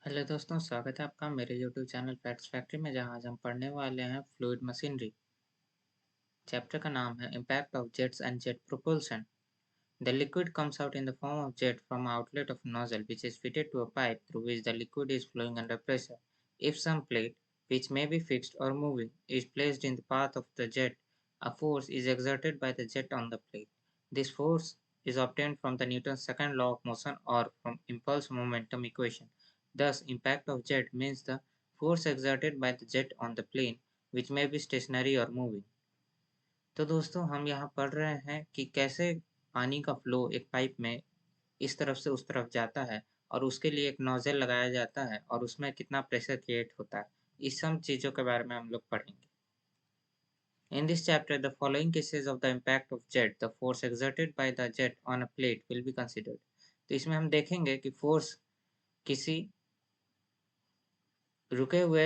Hello दोस्तों, स्वागत है आपका मेरे यूट्यूब चैनल फैक्ट्स फैक्ट्री में, जहां आज हम पढ़ने वाले हैं फ्लूइड मशीनरी। चैप्टर का नाम है impact of jets and jet propulsion. The liquid comes out in the form of jet from outlet of nozzle, which is fitted to a pipe through which the liquid is flowing under pressure. If some plate, which may be fixed or moving, is placed in the path of the jet, a force is exerted by the jet on the plate. This force is obtained from the Newton's second law of motion or from impulse momentum equation. Thus, impact of jet means the force exerted by the jet on the plane, which may be stationary or moving. तो दोस्तों, हम यहाँ पढ़ रहे हैं कि कैसे पानी का फ्लो एक पाइप में इस तरफ से उस तरफ जाता है और उसके लिए एक नोजल लगाया जाता है और उसमें कितना प्रेशर क्रिएट होता है। इस सब चीज़ों के बारे में हम लोग पढ़ेंगे। In this chapter, the following cases of the impact of jet, the force exerted by the jet on a plate will be considered. तो इसमें हम देखेंगे कि फोर्स किसी रुके हुए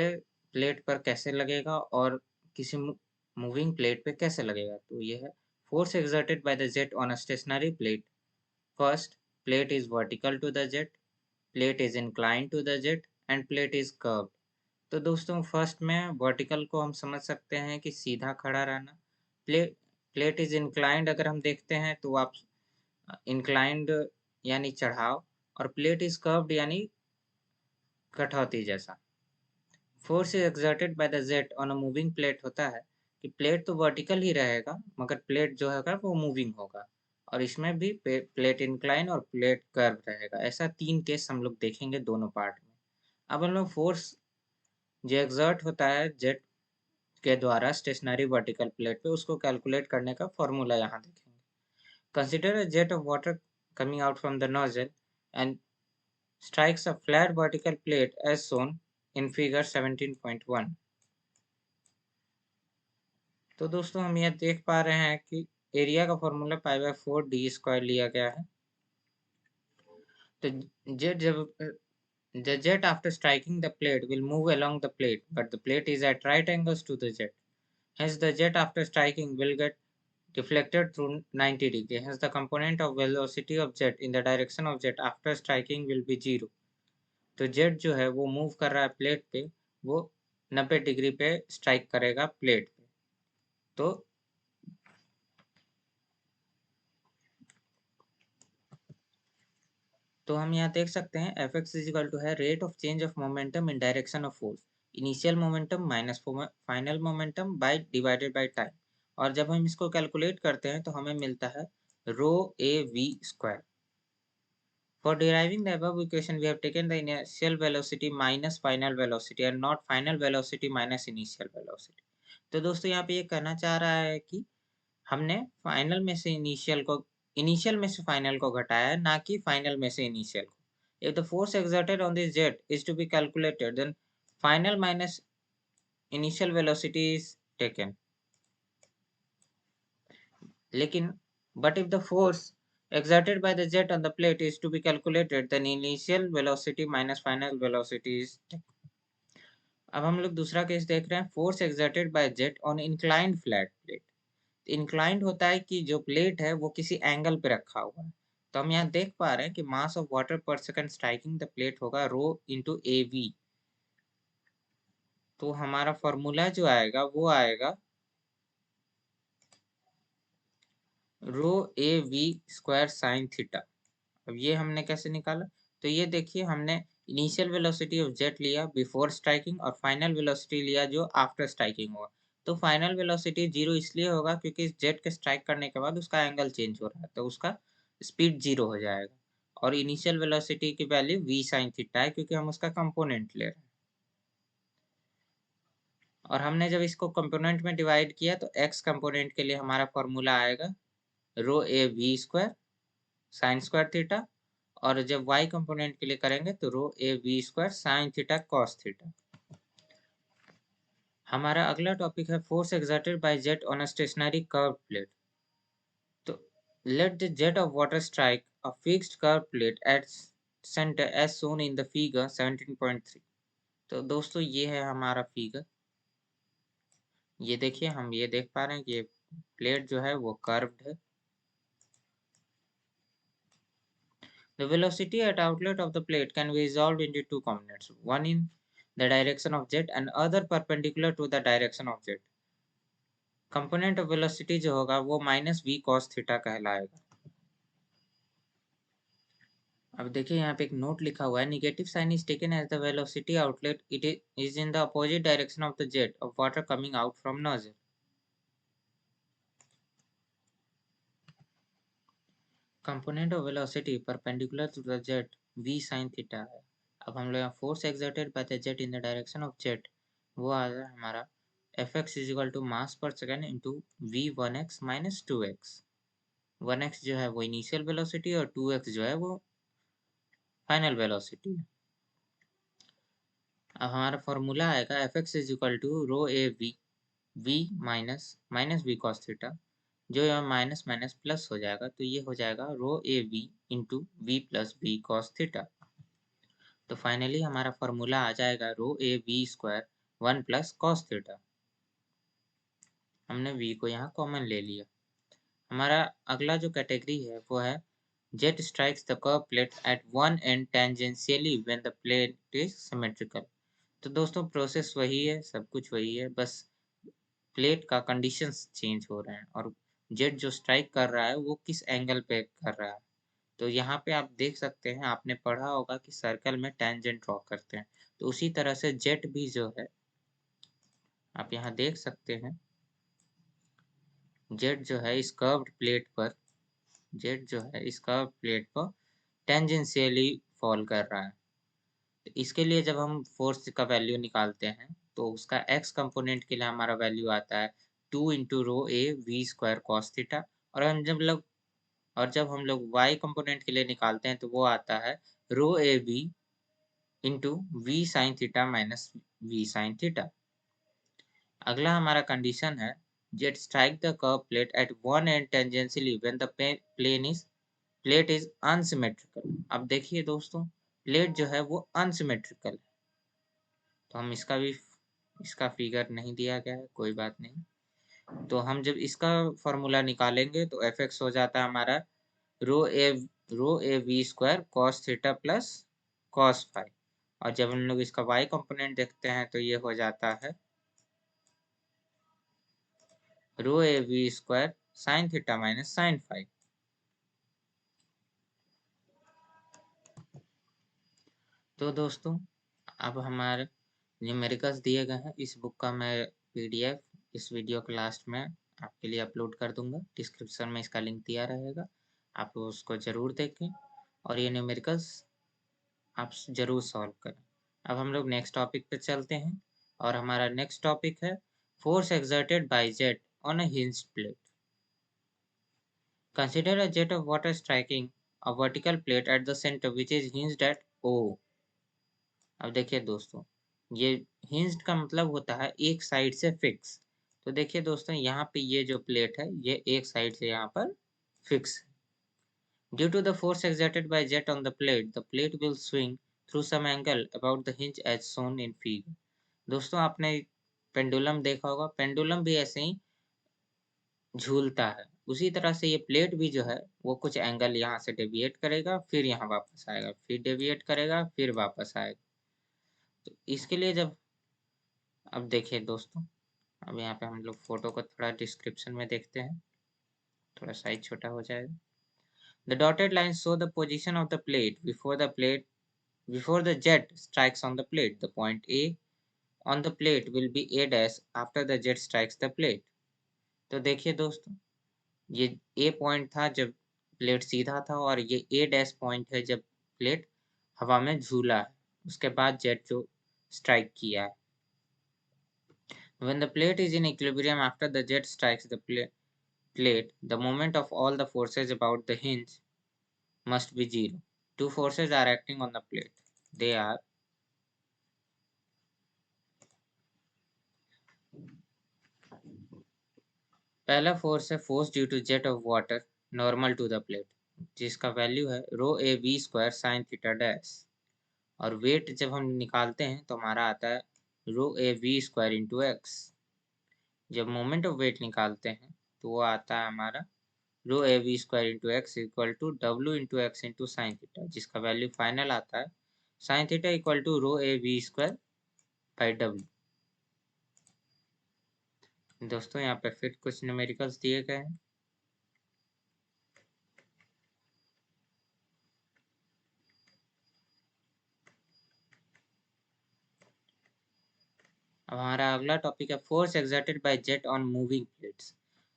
प्लेट पर कैसे लगेगा और किसी मूविंग प्लेट पे कैसे लगेगा। तो ये है force exerted by the jet on a stationary plate. First, plate is vertical to the jet, plate is inclined to the jet and plate is curved. तो दोस्तों, फर्स्ट में वर्टिकल को हम समझ सकते हैं कि सीधा खड़ा रहना। प्लेट इज इंक्लाइंड अगर हम देखते हैं तो आप इंक्लाइंड यानी चढ़ाव, और प्लेट इज कर्व्ड यानी कटौती जैसा। Force is exerted by the jet on a moving plate होता है कि प्लेट तो वर्टिकल ही रहेगा मगर प्लेट जो है वो मूविंग होगा, और इसमें भी प्लेट इंक्लाइन और प्लेट कर्व रहेगा। ऐसा तीन केस हम लोग देखेंगे दोनों पार्ट में। अब हम लोग फोर्स जो एक्सर्ट होता है जेट के द्वारा स्टेशनरी वर्टिकल प्लेट पे, उसको कैलकुलेट करने का फॉर्मूला यहाँ देखेंगे। Consider a jet of water coming out from the nozzle and strikes a flat vertical plate as shown in figure 17.1। तो दोस्तों, हम यह देख पा रहे हैं कि एरिया का फॉर्मूला π/4d² लिया गया है। तो जेट जब the jet after striking the plate will move along the plate, but the plate is at right angles to the jet. Hence, the jet after striking will get deflected through 90 degree. Hence, the component of velocity of jet in the direction of jet after striking will be 0. तो jet जो है वो move कर रहा है plate पे, वो 90 degree पे स्ट्राइक करेगा प्लेट पे। तो हम यहाँ देख सकते हैं Fx इजिकल टू है rate of change of momentum in direction of force, initial momentum minus final momentum by divided by time. और जब हम इसको कैलकुलेट करते हैं तो हमें मिलता है rho A V square. For deriving the above equation, we have taken the initial velocity minus final velocity and not final velocity minus initial velocity. तो दोस्तों, यहाँ पे ये कहना चाह रहा है कि हमने फाइनल में से इनिशियल में से फाइनल को घटाया है, ना कि फाइनल में से इनिशियल को। If the force exerted on this jet is to be calculated, then final minus initial velocity is taken. लेकिन but if the force exerted by the jet on the plate is to be calculated, then initial velocity minus final velocity is taken. अब हम लोग दूसरा case देख रहे हैं, force exerted by jet on inclined flat plate. Inclined होता है कि जो प्लेट है वो किसी एंगल पे रखा हुआ है। तो हम यहाँ देख पा रहे हैं कि मास ऑफ वाटर पर सेकंड स्ट्राइकिंग द प्लेट होगा रो इंटू ए वी। तो हमारा फॉर्मूला जो आएगा वो आएगा rho A V square sine theta. अब ये हमने कैसे निकाला? तो ये देखिए, हमने इनिशियल वेलोसिटी ऑफ जेट लिया बिफोर स्ट्राइकिंग और फाइनल वेलोसिटी लिया जो आफ्टर स्ट्राइकिंग हुआ। तो फाइनल वेलोसिटी 0 इसलिए होगा क्योंकि इस जेट के स्ट्राइक करने के बाद उसका एंगल चेंज हो रहा है, तो उसका स्पीड 0 हो जाएगा। और इनिशियल वेलोसिटी की वैल्यू v साइन थीटा है क्योंकि हम उसका कंपोनेंट ले रहे हैं। और हमने जब इसको कंपोनेंट में डिवाइड किया तो x कंपोनेंट के लिए हमारा फॉर्मूला आएगा rho A V square sine square theta, और जब y कंपोनेंट के लिए करेंगे तो rho A V square sine theta cos theta. हमारा अगला टॉपिक है force exerted by jet on a stationary curve plate. तो let the jet of water strike a fixed curve plate at centre as shown in the figure 17.3। तो दोस्तों, ये है हमारा figure. ये देखिए, हम ये देख पा रहे हैं कि ये प्लेट जो है वो कर्व्ड है। The velocity at outlet of the plate can be resolved into two components, one in the direction of jet and other perpendicular to the direction of jet. Component of velocity जो होगा वो minus v cos theta कहलाएगा। अब देखिए यहाँ पे एक note लिखा हुआ है, negative sign is taken as the velocity outlet, it is in the opposite direction of the jet of water coming out from nozzle. Component of velocity perpendicular to the jet v sin theta है। अब हम लोग force exerted by the jet in the direction of jet वो आ रहा है हमारा Fx is equal to mass per second into v1x minus 2x। 1x जो है वो इनिशियल वेलोसिटी और 2x जो है वो फाइनल वेलोसिटी है। अब हमारा फॉर्मूला आएगा Fx is equal to rho A V minus v cos theta, जो यहाँ माइनस माइनस प्लस हो जाएगा तो ये हो जाएगा रो ए V into V plus V cos theta. तो फाइनली हमारा फॉर्मूला आ जाएगा rho A V square 1 plus cos theta. हमने v को यहाँ कॉमन ले लिया। हमारा अगला जो कैटेगरी है वो है jet strikes the curved plate at one end tangentially when the plate is symmetrical। तो दोस्तों प्रोसेस वही है, सब कुछ वही है, बस प्लेट का कंडीशंस चेंज हो रहे हैं और जेट जो स्ट्राइक कर रहा है वो किस एंगल पे कर रहा है। तो यहाँ पे आप देख सकते हैं, आपने पढ़ा होगा कि सर्कल में टेंजेंट ड्रॉ करते हैं, तो उसी तरह से जेट भी जो है आप यहाँ देख सकते हैं, जेट जो है इस कर्व्ड प्लेट पर टेंजेंशियली फॉल कर रहा है। तो इसके लिए जब हम फोर्स का वैल्यू निकालते हैं तो उसका एक्स कंपोनेंट के लिए हमारा वैल्यू आता है 2 into rho A V square cos theta, और जब हम लोग वाई कंपोनेंट के लिए निकालते हैं तो वो आता है रो ए V into V sine theta minus V sine theta. अगला हमारा कंडीशन है jet strike the curve plate at one end tangentially when the plate is unsymmetrical. अब देखिए दोस्तों, प्लेट जो है वो अनसिमेट्रिकल है, तो हम इसका फिगर नहीं दिया गया है, कोई बात नहीं। तो हम जब इसका फॉर्मूला निकालेंगे तो एफ एक्स हो जाता है हमारा rho A V square cos theta plus cos five, और जब हम लोग इसका वाई कंपोनेंट देखते हैं तो ये हो जाता है rho A V square sine theta minus sine five. तो दोस्तों अब हमारे न्यूमेरिकल्स दिए गए हैं, इस बुक का मैं पीडीएफ इस वीडियो के लास्ट में आपके लिए अपलोड कर दूंगा, डिस्क्रिप्शन में इसका लिंक दिया रहेगा, आप उसको ज़रूर देखें और ये न्यूमेरिकल्स आप ज़रूर सॉल्व करें। अब हम लोग नेक्स्ट टॉपिक पे चलते हैं और हमारा नेक्स्ट टॉपिक है force exerted by jet on a hinged plate. Consider a jet of water striking a vertical plate at the center which is hinged at O। अब देखिए दोस्तों, ये हिंज्ड का मतलब होता है एक साइड से फिक्स। तो देखिए दोस्तों, यहाँ पे ये जो प्लेट है ये एक साइड से यहाँ पर फिक्स है। Due to the force exerted by jet on the plate will swing through some angle about the hinge as shown in figure. दोस्तों आपने पेंडुलम देखा होगा, पेंडुलम भी ऐसे ही झूलता है, उसी तरह से ये प्लेट भी जो है वो कुछ एंगल यहाँ से डेविएट करेगा, फिर यहाँ वापस आएगा, फिर डेविएट करेगा, फिर वापस आएगा। तो इसके लिए जब अब देखिए दोस्तों, अब यहाँ पे हम लोग फोटो को थोड़ा डिस्क्रिप्शन में देखते हैं, थोड़ा साइज छोटा हो जाएगा। The dotted line show the position of the plate before the jet strikes on the plate. The point A on the plate will be A dash after the jet strikes the plate. तो देखिए दोस्तों, ये ए point था जब plate सीधा था, और ये ए डैश पॉइंट है जब प्लेट हवा में झूला है, उसके बाद जेट जो स्ट्राइक किया है। When the plate is in equilibrium after the jet strikes the plate, the moment of all the forces about the hinge must be zero. Two forces are acting on the plate. They are पहला force है force due to jet of water normal to the plate, जिसका value है rho A V square sine theta dash, और weight जब हम निकालते हैं तो हमारा आता है rho A V square into X. जब मोमेंट ऑफ वेट निकालते हैं तो वो आता है हमारा rho A V square into X equal to W into X into sine theta, जिसका वैल्यू फाइनल आता है sine theta equal to rho A V square by W. दोस्तों यहाँ पे फिर कुछ न्यूमेरिकल्स दिए गए हैं। अब हमारा अगला टॉपिक है force exerted by jet on moving plates.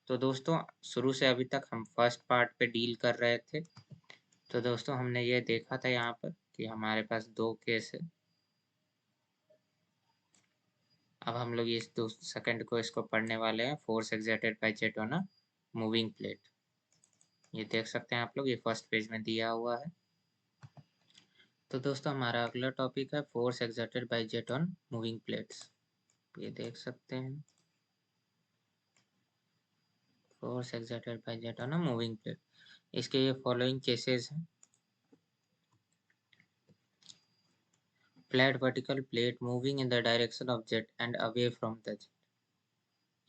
तो दोस्तों शुरू से अभी तक हम फर्स्ट पार्ट पे डील कर रहे थे। तो दोस्तों हमने ये देखा था यहाँ पर कि हमारे पास दो केस है। अब हम लोग इस दो सेकंड को इसको पढ़ने वाले हैं, force exerted by jet on a moving plate. ये देख सकते हैं आप लोग, ये फर्स्ट पेज में दिया हुआ है। तो दोस्तों हमारा अगला टॉपिक है force exerted by jet on moving plates. ये देख सकते हैं, force exerted by jet on a moving plate. इसके ये फॉलोइंग केसेस हैं। Flat vertical plate moving in the direction of jet and away from the jet.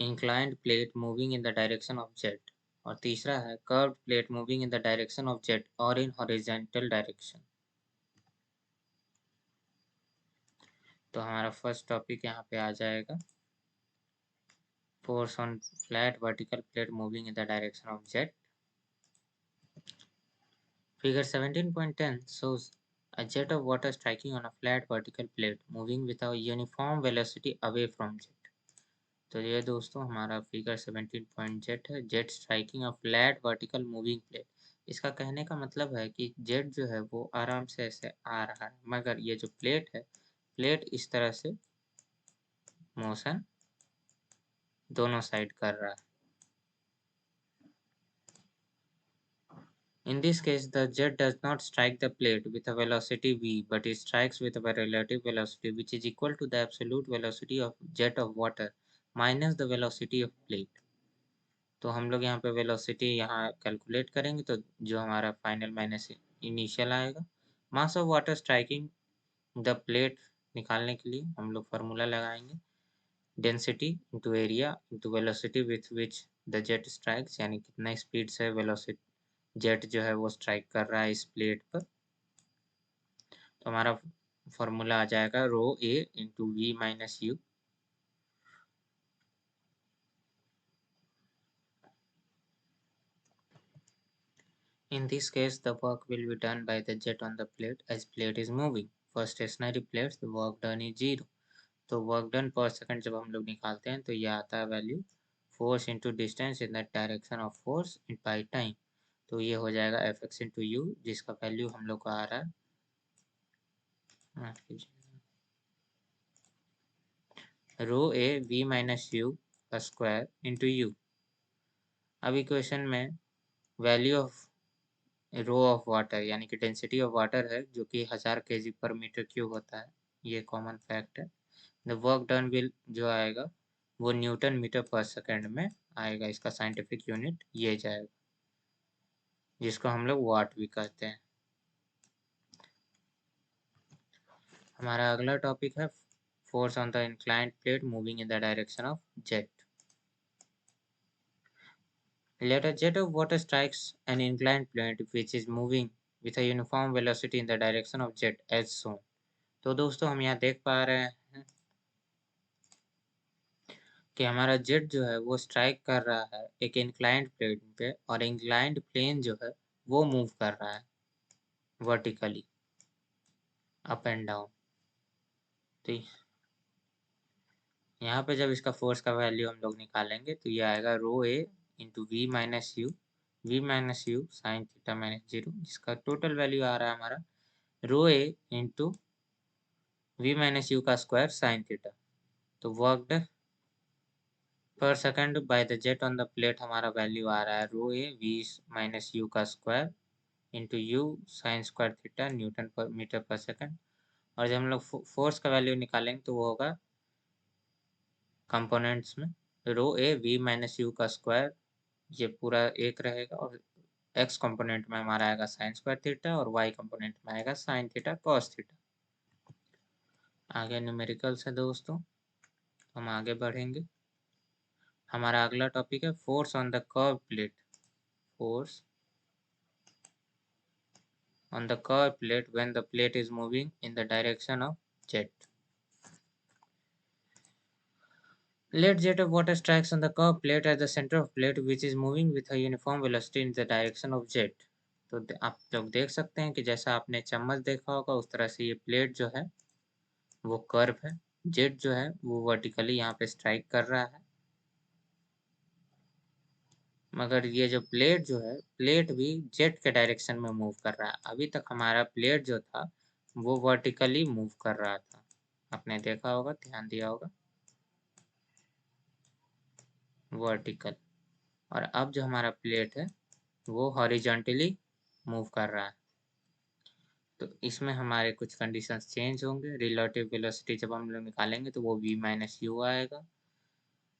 Inclined plate moving in the direction of jet. और तीसरा है curved plate moving in the direction of jet और in horizontal direction. तो हमारा first topic यहाँ पे आ जाएगा, force on flat vertical plate moving in the direction of jet. Figure 17.10 shows a jet of water striking on a flat vertical plate moving with a uniform velocity away from jet. तो ये दोस्तों हमारा figure 17.जेट है, jet striking a flat vertical moving plate. इसका कहने का मतलब है कि जेट जो है वो आराम से ऐसे आ रहा है, मगर ये जो प्लेट है, प्लेट इस तरह से मोशन दोनों साइड कर रहा है। In this case, the jet does not strike the plate with a velocity v, but it strikes with a relative velocity which is equal to the absolute velocity of jet of water minus the velocity of plate. तो हम लोग यहाँ पे velocity यहाँ calculate करेंगे तो जो हमारा फाइनल माइनस इनिशियल आएगा। Mass of water striking the plate निकालने के लिए हम लोग फार्मूला लगाएंगे, density into area into velocity with which the jet strikes, यानी कितना स्पीड से वेलोसिटी जेट जो है वो स्ट्राइक कर रहा है इस प्लेट पर। तो हमारा फॉर्मूला आ जाएगा rho A into V minus U. In this case, the work will be done by the jet on the plate as plate is moving. For stationary plates, the work done is 0. तो work done पर second जब हम लोग निकालते हैं तो ये आता है value force into distance in the direction of force in by time. तो ये हो जाएगा एफ एक्स इंटू यू, जिसका वैल्यू हम लोग को आ रहा है rho A V minus you का स्क्वायर इंटू यू। अब इक्वेशन में value of rho of water यानी कि डेंसिटी ऑफ वाटर है जो कि 1000 kg पर मीटर क्यूब होता है, ये कॉमन फैक्ट है। द वर्क डन विल जो आएगा वो न्यूटन मीटर पर सेकेंड में आएगा, इसका साइंटिफिक यूनिट ये जाएगा जिसको हम लोग वाट भी कहते हैं। हमारा अगला टॉपिक है force on the inclined plate moving in the direction of jet. Let a jet of water strikes an inclined plane which is moving with a uniform velocity in the direction of jet as shown. तो दोस्तों हम यहाँ देख पा रहे हैं कि हमारा जेट जो है वो स्ट्राइक कर रहा है एक इंक्लाइंड प्लेन पे, और इंक्लाइंड प्लेन जो है वो मूव कर रहा है वर्टिकली अप एंड डाउन। तो यहाँ पे जब इसका फोर्स का वैल्यू हम लोग निकालेंगे तो ये आएगा rho A into V minus U sine theta minus 0, जिसका टोटल वैल्यू आ रहा है हमारा rho A into V minus you का स्क्वायर साइन थीटा। तो work per second by the jet on the plate हमारा वैल्यू आ रहा है rho A V minus you का square into U sine square theta newton per metre per second. और जब हम लोग फोर्स का वैल्यू निकालेंगे तो वो होगा कंपोनेंट्स में रो ए वी माइनस यू का स्क्वायर, ये पूरा एक रहेगा, और एक्स कंपोनेंट में हमारा आएगा साइन स्क्वायर थीटा और वाई कंपोनेंट में आएगा साइन थीटा कॉस थीटा। आगे न्यूमेरिकल्स है दोस्तों, हम आगे बढ़ेंगे। हमारा अगला टॉपिक है force on the curve plate. force on the curved plate when the plate is moving in the direction of jet. Let jet of water strikes on the curved plate at the center of plate which is moving with a uniform velocity in the direction of jet. तो आप लोग देख सकते हैं कि जैसा आपने चम्मच देखा होगा उस तरह से ये प्लेट जो है वो कर्व है, जेट जो है वो वर्टिकली यहाँ पे स्ट्राइक कर रहा है, मगर ये जो प्लेट जो है प्लेट भी जेट के डायरेक्शन में मूव कर रहा है। अभी तक हमारा प्लेट जो था वो वर्टिकली मूव कर रहा था, आपने देखा होगा, ध्यान दिया होगा, वर्टिकल। और अब जो हमारा प्लेट है वो हॉरिजॉन्टली मूव कर रहा है। तो इसमें हमारे कुछ कंडीशंस चेंज होंगे। रिलेटिव वेलोसिटी जब हम लोग निकालेंगे तो वो v माइनस यू आएगा।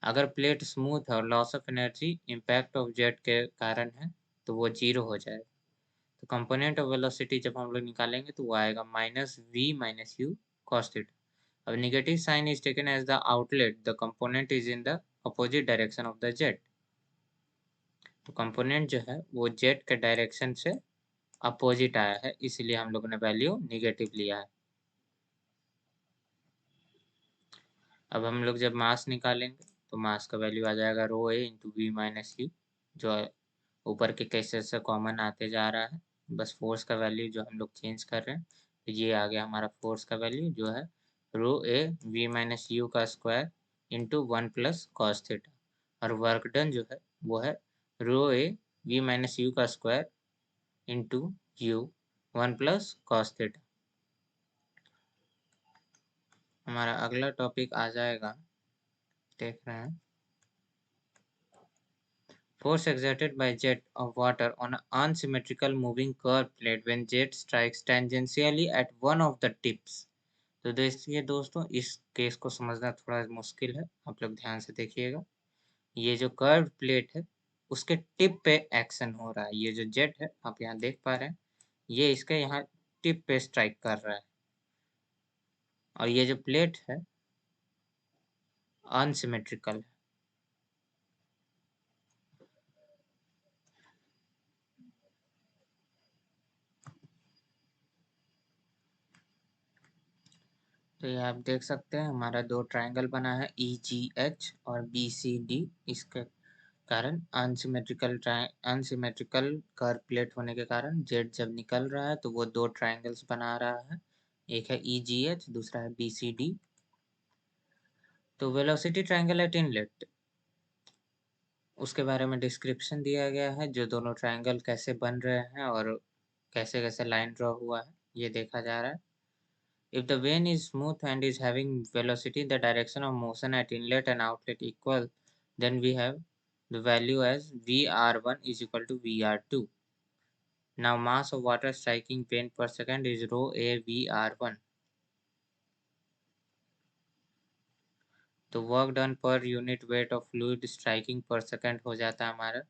अगर प्लेट स्मूथ है और loss of energy impact of jet के कारण है तो वो 0 हो जाएगा। तो कंपोनेंट ऑफ वेलोसिटी जब हम लोग निकालेंगे तो वो आएगा minus v minus U cos theta. अब negative sign is taken as the outlet, the component is in the opposite direction of the jet. तो कंपोनेंट जो है वो जेट के डायरेक्शन से अपोजिट आया है, इसलिए हम लोगों ने वैल्यू नेगेटिव लिया है। अब हम लोग जब मास निकालेंगे तो मास का वैल्यू आ जाएगा rho A into V minus you, जो ऊपर के केसेस से कॉमन आते जा रहा है, बस फोर्स का वैल्यू जो हम लोग चेंज कर रहे हैं। तो ये आ गया हमारा फोर्स का वैल्यू जो है rho A V minus you का square into 1 plus cos theta, और वर्क डन जो है वो है rho A V minus you का square into you 1 plus cos theta. हमारा अगला टॉपिक आ जाएगा, देख रहे हैं, force exerted by jet of water on an unsymmetrical moving curved plate when jet strikes tangentially at one of the tips। तो देखिए दोस्तों, इस केस को समझना थोड़ा मुश्किल है, आप लोग ध्यान से देखिएगा। ये जो कर्व प्लेट है उसके टिप पे एक्शन हो रहा है। ये जो जेट है आप यहाँ देख पा रहे हैं, ये इसके यहाँ टिप पे स्ट्राइक कर रहा है, और ये जो प्लेट है अनसिमेट्रिकल है। तो ये आप देख सकते हैं हमारा दो ट्रायंगल बना है EGH और BCD। इसके कारण अनसिमेट्रिकल कर्व प्लेट होने के कारण जेट जब निकल रहा है तो वो दो ट्रायंगल्स बना रहा है, एक है EGH, दूसरा है BCD। तो वेलोसिटी ट्रायंगल एट इनलेट, उसके बारे में डिस्क्रिप्शन दिया गया है, जो दोनों ट्रायंगल कैसे बन रहे हैं और कैसे कैसे लाइन ड्रॉ हुआ है ये देखा जा रहा है। If the vane is smooth and is having velocity in the direction of motion at inlet and outlet equal, then we have the value as VR1 is equal to VR2. Now mass of water striking vane per second is rho A VR1. तो work done per unit weight of fluid striking per second हो जाता है हमारा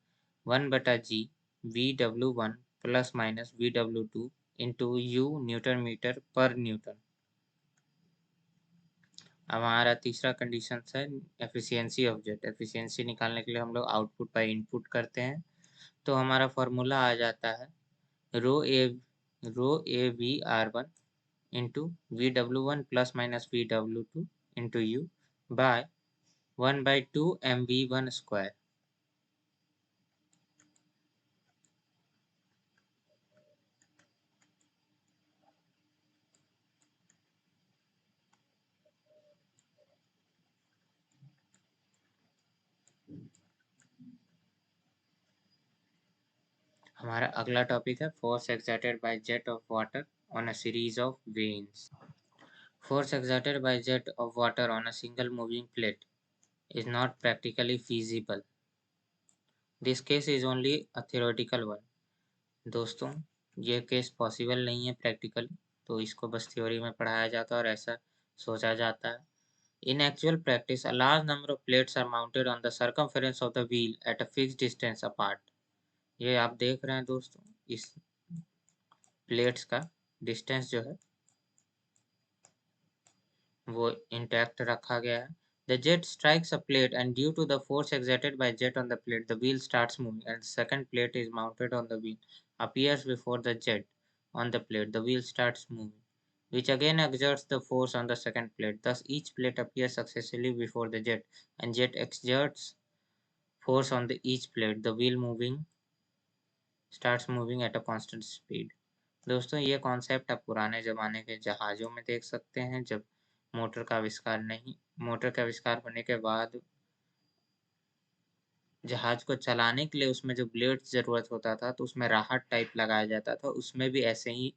1/g VW1 plus minus VW2 into U newton metre per newton. अब हमारा तीसरा condition है efficiency of jet. Efficiency निकालने के लिए हम लोग आउटपुट बाय इनपुट करते हैं, तो हमारा फॉर्मूला आ जाता है rho A V R1 into VW1 plus minus VW2 into U by 1/2 mv1 square. हमारा अगला टॉपिक है force exerted by jet of water on a series of vanes. Force exerted by jet of water on a single moving plate is not practically feasible. This case is only a theoretical one. दोस्तों, ये case possible नहीं है practically, तो इसको बस theory में पढ़ाया जाता है और ऐसा सोचा जाता है। In actual practice, a large number of plates are mounted on the circumference of the wheel at a fixed distance apart. ये आप देख रहे हैं दोस्तों, इस प्लेट्स का डिस्टेंस जो है वो इंटैक्ट रखा गया है, The jet strikes a plate, and due to the force exerted by jet on the plate, the wheel starts moving, and the second plate is mounted on the wheel, appears before the jet on the plate. The wheel starts moving, which again exerts the force on the second plate. Thus, each plate appears successively before the jet, and jet exerts force on the each plate. The wheel starts moving at a constant speed. दोस्तों ये concept आप पुराने ज़माने के जहाज़ों में देख सकते हैं, जब मोटर का आविष्कार होने के बाद जहाज़ को चलाने के लिए उसमें जो ब्लेड्स ज़रूरत होता था, तो उसमें राहत टाइप लगाया जाता था। उसमें भी ऐसे ही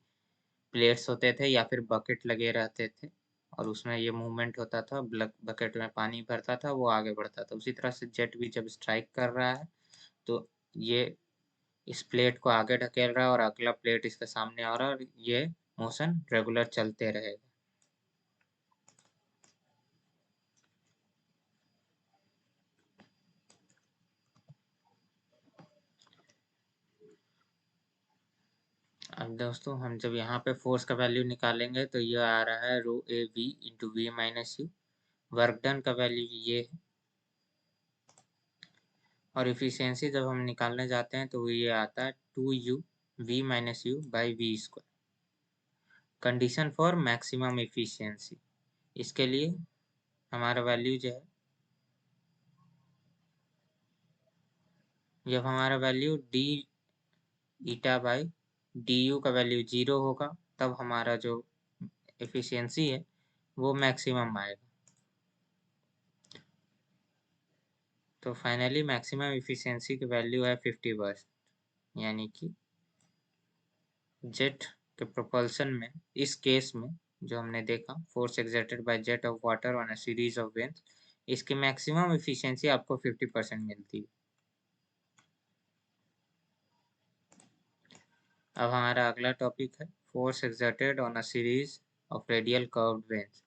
प्लेट्स होते थे या फिर बकेट लगे रहते थे और उसमें ये मूवमेंट होता था, बकेट में पानी भरता था, वो आगे बढ़ता था। उसी तरह से जेट भी जब स्ट्राइक कर रहा है, तो ये इस प्लेट को आगे ढकेल रहा है और अगला प्लेट इसके सामने आ रहा है और ये मोशन रेगुलर चलते रहेगा। अब दोस्तों हम जब यहाँ पे फोर्स का वैल्यू निकालेंगे तो ये आ रहा है रो ए V into V minus U. Work done का वैल्यू ये है और इफिशियंसी जब हम निकालने जाते हैं तो ये आता है 2u v minus u by v square. Condition for maximum efficiency, इसके लिए हमारा वैल्यू जो है, जब हमारा value d eta by d u का वैल्यू 0 होगा, तब हमारा जो एफिशिएंसी है वो मैक्सिमम आएगा। तो फाइनली मैक्सिमम एफिशिएंसी की वैल्यू है 50%, यानी कि जेट के प्रोपल्सन में इस केस में जो हमने देखा force exerted by jet of water on a series of veins, इसकी मैक्सिमम एफिशिएंसी आपको 50% मिलती है। अब हमारा अगला टॉपिक है force exerted on a series of radial curved veins.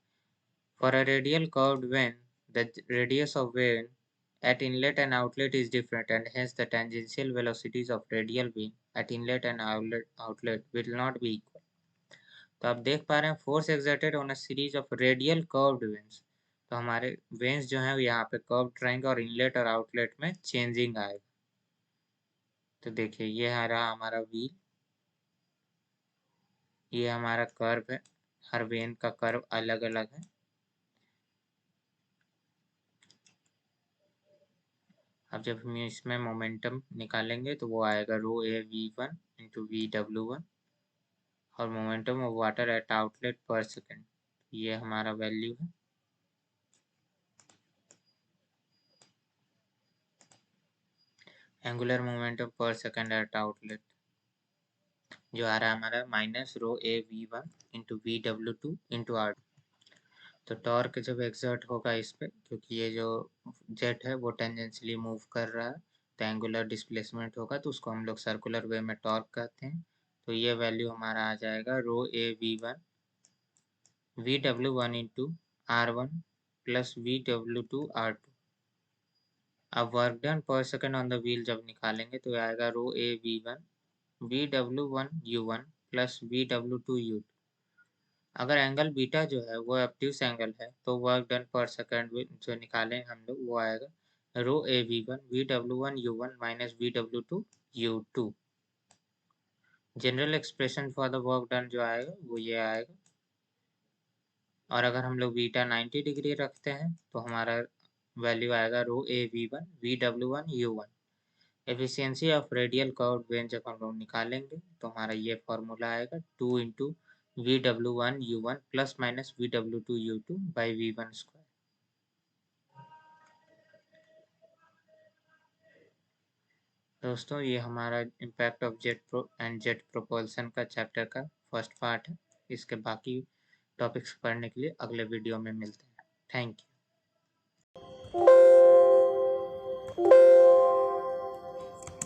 For a radial curved vane, the radius of vane at inlet and outlet is different, and hence the tangential velocities of radial vane at inlet and outlet will not be equal. तो आप देख पा रहे हैं force exerted on a series of radial curved veins, तो हमारे veins जो हैं यहाँ पे कर्व्ड रहेंगे और इनलेट और आउटलेट में चेंजिंग आएगा। तो देखिए ये रहा हमारा व्हील, ये हमारा कर्व है, हर वेन का कर्व अलग अलग है। अब जब हम इसमें मोमेंटम निकालेंगे तो वो आएगा रो ए V one into V W one और momentum of water at outlet per second, ये हमारा वैल्यू है। Angular momentum per second at outlet जो आ रहा है हमारा माइनस रो ए V one into V W two into R. तो टॉर्क जब एक्सर्ट होगा इस पे, क्योंकि ये जो जेट है वो टेंजेंशियली मूव कर रहा है, तो एंगुलर डिस्प्लेसमेंट होगा, तो उसको हम लोग सर्कुलर वे में टॉर्क कहते हैं। तो ये वैल्यू हमारा आ जाएगा रो ए V one V W one into R one plus V W two R two. अब work done per second on the wheel जब निकालेंगे तो आएगा रो ए V one V W one U one plus V W two U two. अगर angle beta जो है वो obtuse angle है तो वर्क डन पर सेकेंड जो निकालें हम लोग वो आएगा rho A V one V W one U one minus V W two U two. General expression for the work done जो आएगा वो ये आएगा, और अगर हम लोग बीटा 90 डिग्री रखते हैं तो हमारा वैल्यू आएगा rho A V one V W one U one. Efficiency of radial curved vane जब हम लोग निकालेंगे तो हमारा ये फॉर्मूला आएगा 2 into V W one U one plus minus V W two U two by V one square. दोस्तों ये हमारा इम्पैक्ट ऑफ जेट प्रोपल्सन का चैप्टर का फर्स्ट पार्ट है। इसके बाकी टॉपिक्स पढ़ने के लिए अगले वीडियो में मिलते हैं। Thank you.